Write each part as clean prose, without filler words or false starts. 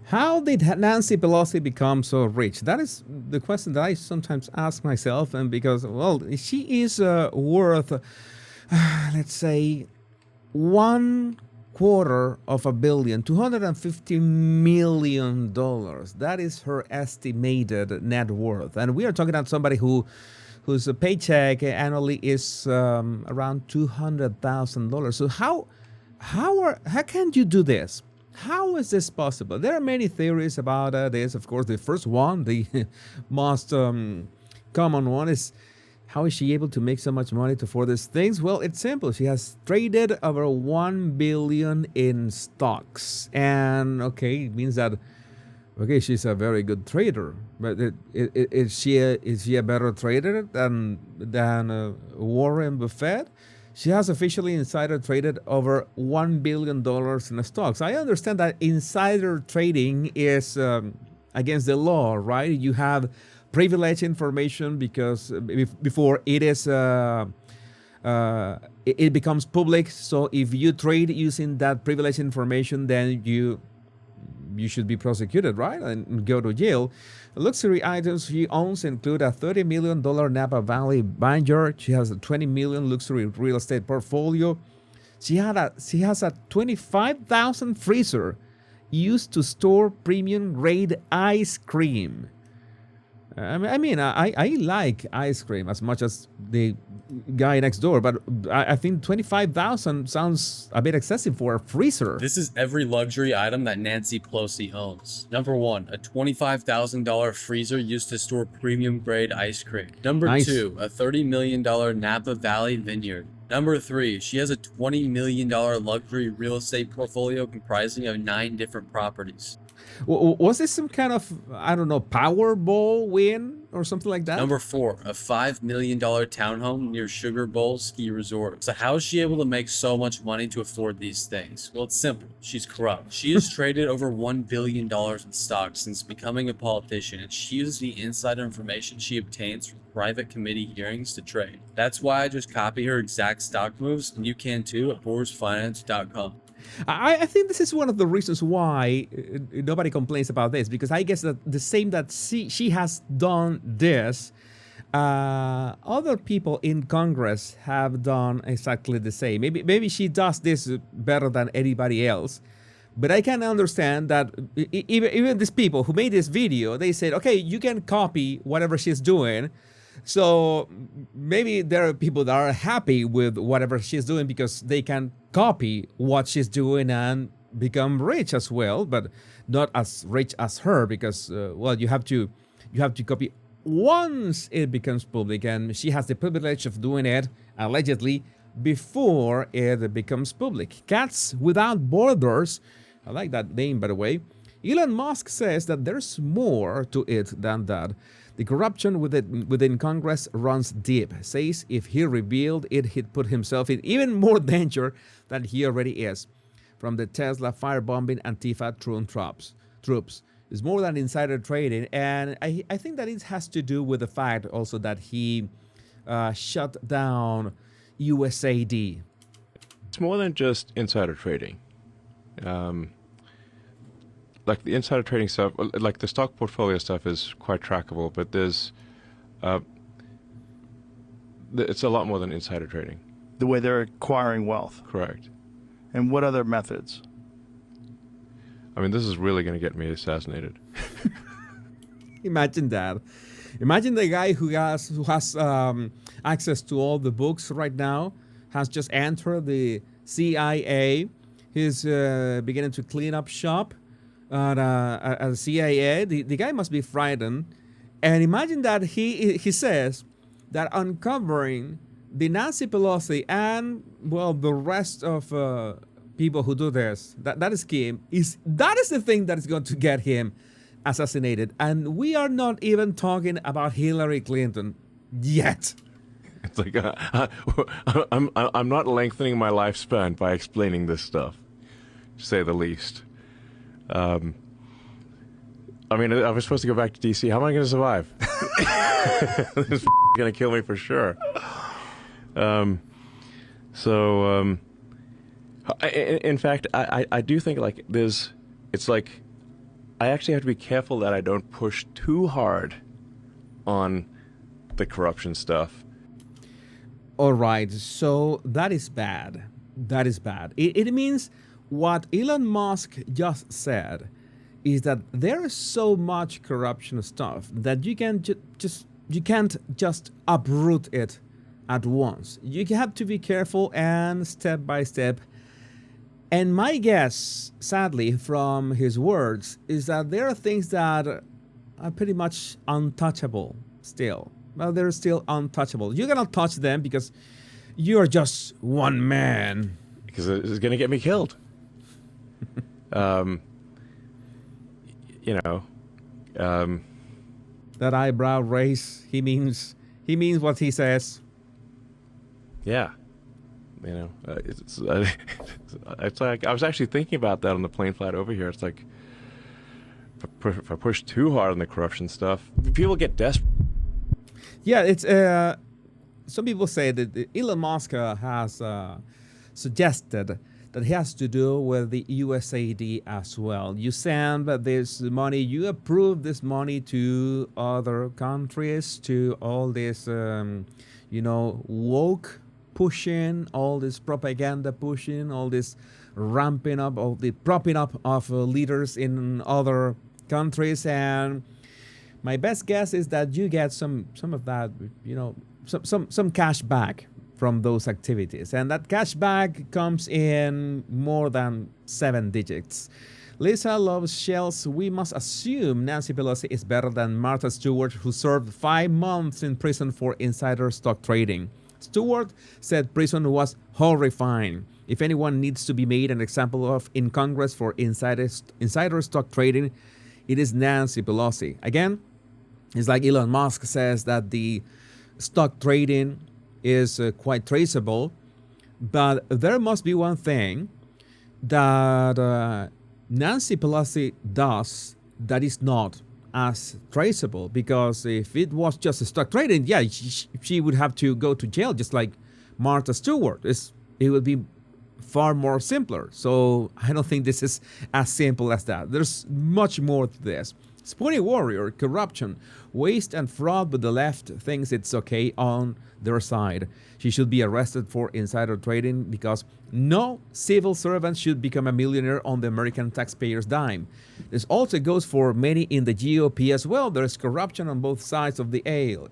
How did Nancy Pelosi become so rich? That is the question that I sometimes ask myself, and because, well, she is worth, let's say, 1/4 of a billion, $250 million. That is her estimated net worth, and we are talking about somebody whose paycheck annually is around $200,000. So how can you do this? How is this possible? There are many theories about this. Of course, the first one, the most common one, is how is she able to make so much money to afford these things? Well, it's simple. She has traded over 1 billion in stocks, and okay, it means that okay, she's a very good trader. But is she a better trader than Warren Buffett? She has officially insider traded over $1 billion in stocks. I understand that insider trading is against the law, right? You have privileged information because before it becomes public. So if you trade using that privileged information, then you should be prosecuted, right? And go to jail. Luxury items she owns include a $30 million Napa Valley vineyard. She has a $20 million luxury real estate portfolio. She has a 25,000 freezer used to store premium grade ice cream. I like ice cream as much as the guy next door, but I think 25,000 sounds a bit excessive for a freezer. This is every luxury item that Nancy Pelosi owns. Number 1, a $25,000 freezer used to store premium grade ice cream. Number Nice. 2, a $30 million Napa Valley vineyard. Number 3, she has a $20 million luxury real estate portfolio comprising of 9 different properties. Was this some kind of, I don't know, Powerball win or something like that? Number 4, a $5 million townhome near Sugar Bowl Ski Resort. So how is she able to make so much money to afford these things? Well, it's simple. She's corrupt. She has traded over $1 billion in stocks since becoming a politician, and she uses the insider information she obtains from private committee hearings to trade. That's why I just copy her exact stock moves, and you can too at borsfinance.com. I think this is one of the reasons why nobody complains about this, because I guess that the same that she has done this, other people in Congress have done exactly the same. Maybe she does this better than anybody else, but I can understand that even these people who made this video, they said, okay, you can copy whatever she's doing. So maybe there are people that are happy with whatever she's doing because they can copy what she's doing and become rich as well, but not as rich as her because, well, you have to copy once it becomes public, and she has the privilege of doing it allegedly before it becomes public. Cats Without Borders, I like that name, by the way. Elon Musk says that there's more to it than that. The corruption within Congress runs deep. Says if he revealed it, he'd put himself in even more danger than he already is. From the Tesla firebombing Antifa troops. It's more than insider trading. And I think that it has to do with the fact also that he shut down USAID. It's more than just insider trading. Like the insider trading stuff, like the stock portfolio stuff is quite trackable, but it's a lot more than insider trading. The way they're acquiring wealth. Correct. And what other methods? I mean, this is really going to get me assassinated. Imagine that. Imagine the guy who has access to all the books right now, has just entered the CIA. He's beginning to clean up shop at CIA. The guy must be frightened. And imagine that he says that uncovering the Nancy Pelosi and, well, the rest of people who do this, that scheme, that is the thing that is going to get him assassinated. And we are not even talking about Hillary Clinton yet. It's like I'm not lengthening my lifespan by explaining this stuff, to say the least. I mean, I was supposed to go back to DC. How am I going to survive? This is going to kill me for sure. In fact, I do think like it's like I actually have to be careful that I don't push too hard on the corruption stuff. All right, so that is bad. That is bad. It means what Elon Musk just said is that there is so much corruption stuff that you can you can't just uproot it at once. You have to be careful and step by step. And my guess, sadly, from his words, is that there are things that are pretty much untouchable still. Well, they're still untouchable. You cannot touch them because you're just one man. Because it's going to get me killed. You know, that eyebrow raise, he means what he says. Yeah. You know, it's like I was actually thinking about that on the plane flight over here. It's like if I push too hard on the corruption stuff, people get desperate. Yeah, it's some people say that Elon Musk has suggested that it has to do with the USAID as well. You send this money, you approve this money to other countries, to all this, woke pushing, all this propaganda pushing, all this ramping up, all the propping up of leaders in other countries. And my best guess is that you get some of that, some cash back from those activities. And that cash back comes in more than 7 digits. Lisa loves shells. We must assume Nancy Pelosi is better than Martha Stewart, who served 5 months in prison for insider stock trading. Stewart said prison was horrifying. If anyone needs to be made an example of in Congress for insider stock trading, it is Nancy Pelosi. Again, it's like Elon Musk says that the stock trading is quite traceable, but there must be one thing that Nancy Pelosi does that is not as traceable, because if it was just a stock trading, yeah, she would have to go to jail just like Martha Stewart. It would be far more simpler. So I don't think this is as simple as that. There's much more to this. Spoony warrior, corruption, waste and fraud, but the left thinks it's okay on their side. She should be arrested for insider trading because no civil servant should become a millionaire on the American taxpayer's dime. This also goes for many in the GOP as well. There is corruption on both sides of the aisle.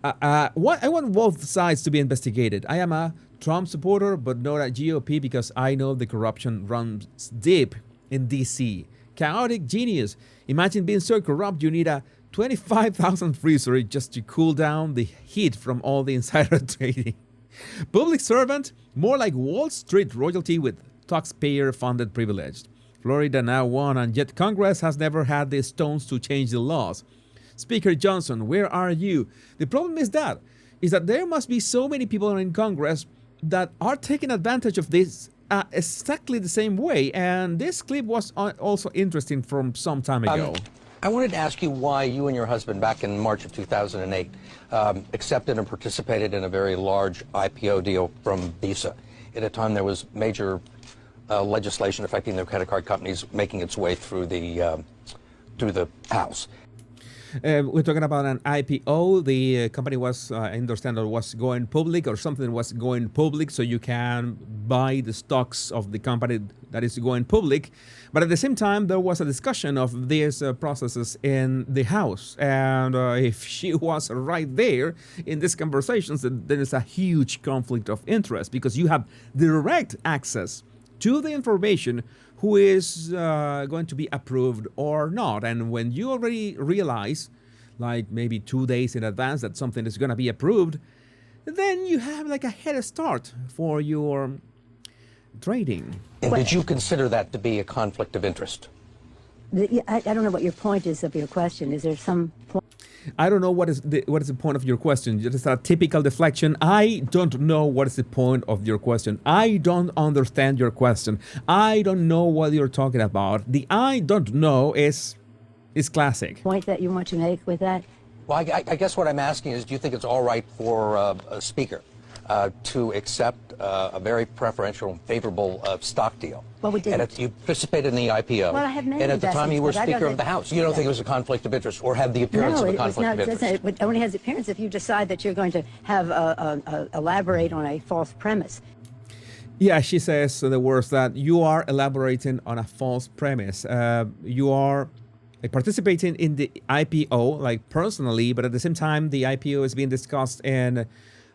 I want both sides to be investigated. I am a Trump supporter, but not a GOP because I know the corruption runs deep in DC. Chaotic genius. Imagine being so corrupt you need a 25,000 freezer just to cool down the heat from all the insider trading. Public servant, more like Wall Street royalty with taxpayer-funded privilege. Florida now won, and yet Congress has never had the stones to change the laws. Speaker Johnson, where are you? The problem is that there must be so many people in Congress that are taking advantage of this exactly the same way. And this clip was also interesting from some time ago. I wanted to ask you why you and your husband back in March of 2008 accepted and participated in a very large IPO deal from Visa. At a time there was major legislation affecting the credit card companies making its way through the House. We're talking about an IPO. The company was, I understand, was going public, or something was going public, so you can buy the stocks of the company that is going public. But at the same time, there was a discussion of these processes in the House. And if she was right there in these conversations, then there is a huge conflict of interest, because you have direct access to the information who is going to be approved or not. And when you already realize, like maybe 2 days in advance, that something is going to be approved, then you have like a head start for your trading. And did you consider that to be a conflict of interest? I don't know what your point is of your question. Is there some point? I don't know what is the point of your question. Just a typical deflection. I don't know what is the point of your question. I don't understand your question. I don't know what you're talking about. The I don't know is classic. Point that you want to make with that? Well, I guess what I'm asking is, do you think it's all right for a speaker to accept a very preferential and favorable stock deal. Well, we didn't. And you participated in the IPO. Well, I have many and at the time you were investments, but I Speaker don't of the think- House. You don't think it was a conflict of interest or had the appearance No, of a it was conflict not. of interest? It only has appearance if you decide that you're going to have elaborate on a false premise. Yeah, she says the words that you are elaborating on a false premise. You are participating in the IPO, like personally, but at the same time, the IPO is being discussed in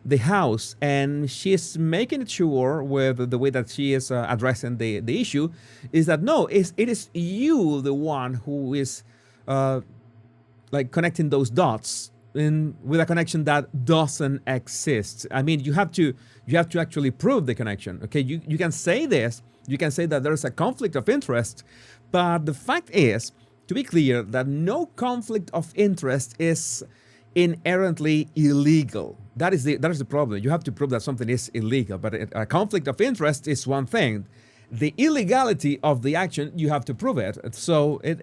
the House, and she's making it sure with the way that she is addressing the issue is that no, it is you, the one who is like connecting those dots with a connection that doesn't exist. I mean, you have to actually prove the connection. Okay, you can say this, you can say that there's a conflict of interest, but the fact is, to be clear, that no conflict of interest is inherently illegal. That is the problem. You have to prove that something is illegal, but a conflict of interest is one thing. The illegality of the action, you have to prove it. So it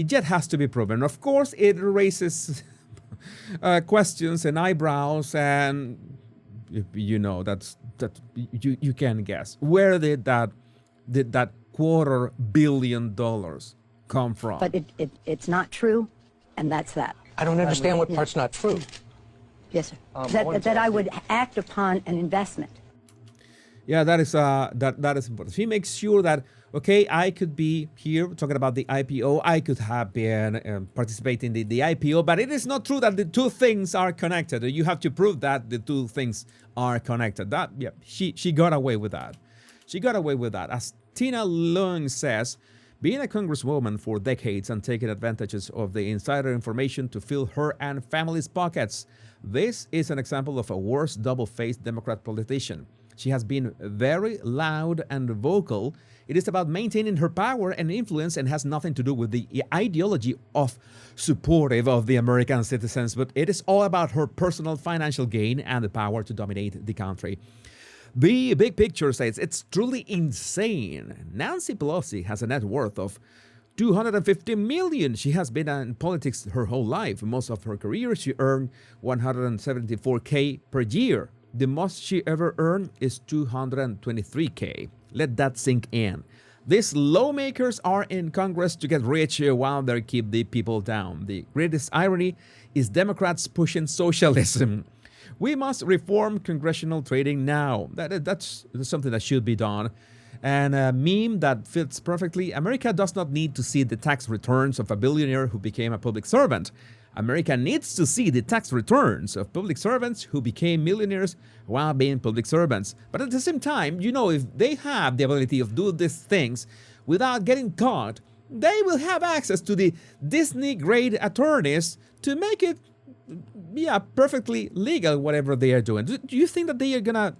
just has to be proven. Of course, it raises questions and eyebrows, and you know that you can guess where did that $250 million come from? But it's not true, and that's that. I don't understand what part's not true. Yes, sir. That I would act upon an investment. Yeah, that is important. She makes sure that, okay, I could be here talking about the IPO. I could have been participating in the IPO, but it is not true that the two things are connected. You have to prove that the two things are connected. She got away with that. She got away with that. As Tina Leung says, being a congresswoman for decades and taking advantages of the insider information to fill her and family's pockets, this is an example of a worse double-faced Democrat politician. She has been very loud and vocal. It is about maintaining her power and influence and has nothing to do with the ideology of supportive of the American citizens, but it is all about her personal financial gain and the power to dominate the country. The big picture says it's truly insane. Nancy Pelosi has a net worth of $250 million. She has been in politics her whole life. Most of her career, she earned $174K per year. The most she ever earned is $223K. Let that sink in. These lawmakers are in Congress to get rich while they keep the people down. The greatest irony is Democrats pushing socialism. We must reform congressional trading now. That's something that should be done. And a meme that fits perfectly. America does not need to see the tax returns of a billionaire who became a public servant. America needs to see the tax returns of public servants who became millionaires while being public servants. But at the same time, if they have the ability of doing these things without getting caught, they will have access to the Disney-grade attorneys to make it perfectly legal, whatever they are doing. Do you think that they are gonna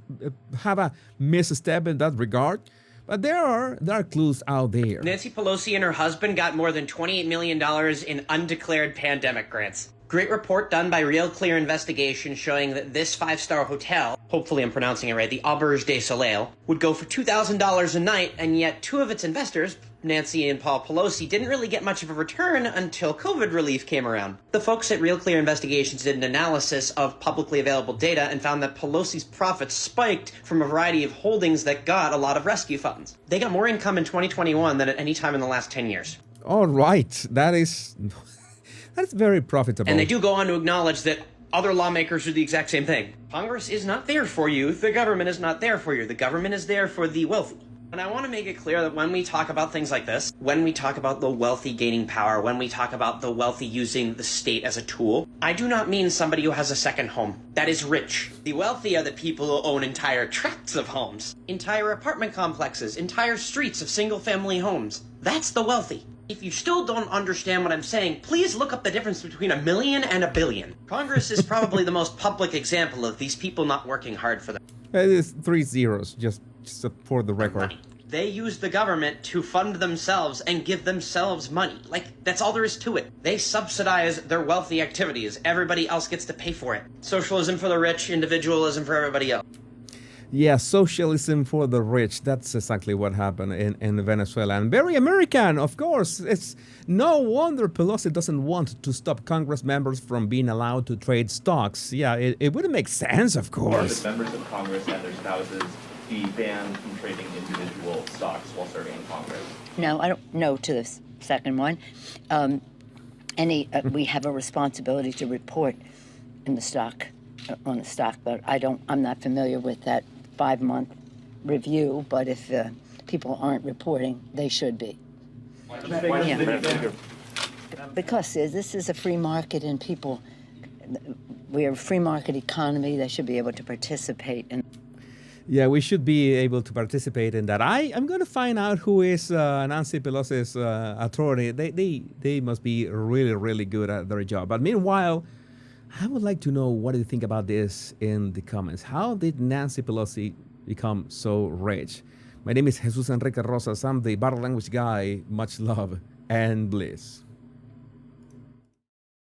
have a misstep in that regard? But there are clues out there. Nancy Pelosi and her husband got more than $28 million in undeclared pandemic grants. Great report done by Real Clear Investigation showing that this five-star hotel, hopefully I'm pronouncing it right, the Auberge de Soleil, would go for $2,000 a night, and yet two of its investors, Nancy and Paul Pelosi, didn't really get much of a return until COVID relief came around. The folks at Real Clear Investigations did an analysis of publicly available data and found that Pelosi's profits spiked from a variety of holdings that got a lot of rescue funds. They got more income in 2021 than at any time in the last 10 years. All right, that's very profitable. And they do go on to acknowledge that other lawmakers do the exact same thing. Congress is not there for you. The government is not there for you. The government is there for the wealthy. And I want to make it clear that when we talk about things like this, when we talk about the wealthy gaining power, when we talk about the wealthy using the state as a tool, I do not mean somebody who has a second home. That is rich. The wealthy are the people who own entire tracts of homes, entire apartment complexes, entire streets of single-family homes. That's the wealthy. If you still don't understand what I'm saying, please look up the difference between $1 million and $1 billion. Congress is probably the most public example of these people not working hard for them. It is 3 zeros, just for the record. Money. They use the government to fund themselves and give themselves money. Like, that's all there is to it. They subsidize their wealthy activities. Everybody else gets to pay for it. Socialism for the rich, individualism for everybody else. Yeah, socialism for the rich. That's exactly what happened in Venezuela. And very American, of course. It's no wonder Pelosi doesn't want to stop Congress members from being allowed to trade stocks. Yeah, it wouldn't make sense, of course. Should members of Congress and their spouses be banned from trading individual stocks while serving in Congress? No, I don't know to the second one. We have a responsibility to report in the stock, on the stock, but I'm not familiar with that 5-month review, but if people aren't reporting, they should be. Yeah. Because this is a free market and we're a free market economy, they should be able to participate in. Yeah, we should be able to participate in that. I'm going to find out who is Nancy Pelosi's attorney. They must be really, really good at their job. But meanwhile, I would like to know what do you think about this in the comments. How did Nancy Pelosi become so rich? My name is Jesus Enrique Rosas. I'm the Battle Language Guy. Much love and bliss.